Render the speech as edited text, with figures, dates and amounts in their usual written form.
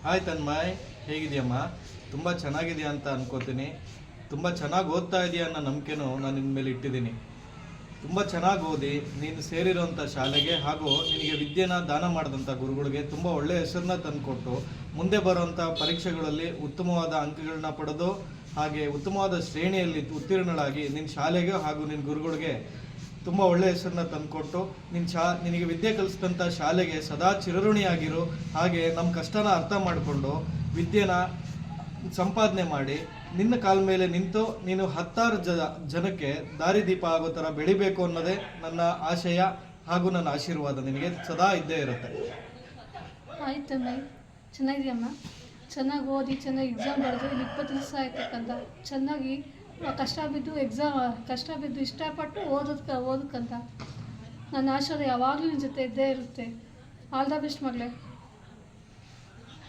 Hi Tanmay, ಹೇಗಿದೆಯಮ್ಮ? ತುಂಬ ಚೆನ್ನಾಗಿದೆಯಾ ಅಂತ ಅನ್ಕೋತೀನಿ. ತುಂಬ ಚೆನ್ನಾಗಿ ಓದ್ತಾ ಇದೆಯಾ ಅನ್ನೋ ನಂಬಿಕೆನೂ ನಾನು ನಿನ್ನ ಮೇಲೆ ಇಟ್ಟಿದ್ದೀನಿ. ತುಂಬ ಚೆನ್ನಾಗಿ ಓದಿ ನೀನು ಸೇರಿರೋಂಥ ಶಾಲೆಗೆ ಹಾಗೂ ನಿನಗೆ ವಿದ್ಯೆನ ದಾನ ಮಾಡಿದಂಥ ಗುರುಗಳಿಗೆ ತುಂಬ ಒಳ್ಳೆಯ ಹೆಸರನ್ನ ತಂದುಕೊಟ್ಟು ಮುಂದೆ ಬರುವಂಥ ಪರೀಕ್ಷೆಗಳಲ್ಲಿ ಉತ್ತಮವಾದ ಅಂಕಗಳನ್ನ ಪಡೆದು ಹಾಗೆ ಉತ್ತಮವಾದ ಶ್ರೇಣಿಯಲ್ಲಿ ಉತ್ತೀರ್ಣಳಾಗಿ ನಿನ್ನ ಶಾಲೆಗೆ ಹಾಗೂ ನಿನ್ನ ಗುರುಗಳಿಗೆ ತುಂಬ ಒಳ್ಳೆಯ ಹೆಸರನ್ನ ತಂದುಕೊಟ್ಟು ನಿನಗೆ ವಿದ್ಯೆ ಕಲಿಸಿದಂಥ ಶಾಲೆಗೆ ಸದಾ ಚಿರಋಣಿಯಾಗಿರು. ಹಾಗೆ ನಮ್ಮ ಕಷ್ಟನ ಅರ್ಥ ಮಾಡಿಕೊಂಡು ವಿದ್ಯೆನ ಸಂಪಾದನೆ ಮಾಡಿ ನಿನ್ನ ಕಾಲ ಮೇಲೆ ನಿಂತು ನೀನು ಹತ್ತಾರು ಜನಕ್ಕೆ ದಾರಿದೀಪ ಆಗೋ ಥರ ಬೆಳಿಬೇಕು ಅನ್ನೋದೇ ನನ್ನ ಆಶಯ ಹಾಗೂ ನನ್ನ ಆಶೀರ್ವಾದ ನಿನಗೆ ಸದಾ ಇದ್ದೇ ಇರುತ್ತೆ. ಆಯ್ತು ಮೈ, ಚೆನ್ನಾಗಿದೆಯಮ್ಮ. ಚೆನ್ನಾಗಿ ಓದಿ ಚೆನ್ನಾಗಿ ಎಕ್ಸಾಮ್ ಬರೆದು ಇಲ್ಲಿ 20 ದಿವಸ ಆಯ್ತಕ್ಕಂತ ಚೆನ್ನಾಗಿ ಕಷ್ಟ ಬಿದ್ದು ಇಷ್ಟಪಟ್ಟು ಓದೋದಕ್ಕಂತ ನನ್ನ ಆಶೀರ್ವಾದ ಯಾವಾಗಲೂ ನಿನ್ನ ಜೊತೆ ಇದ್ದೇ ಇರುತ್ತೆ. ಆಲ್ ದ ಬೆಸ್ಟ್ ಮಗಳೇ.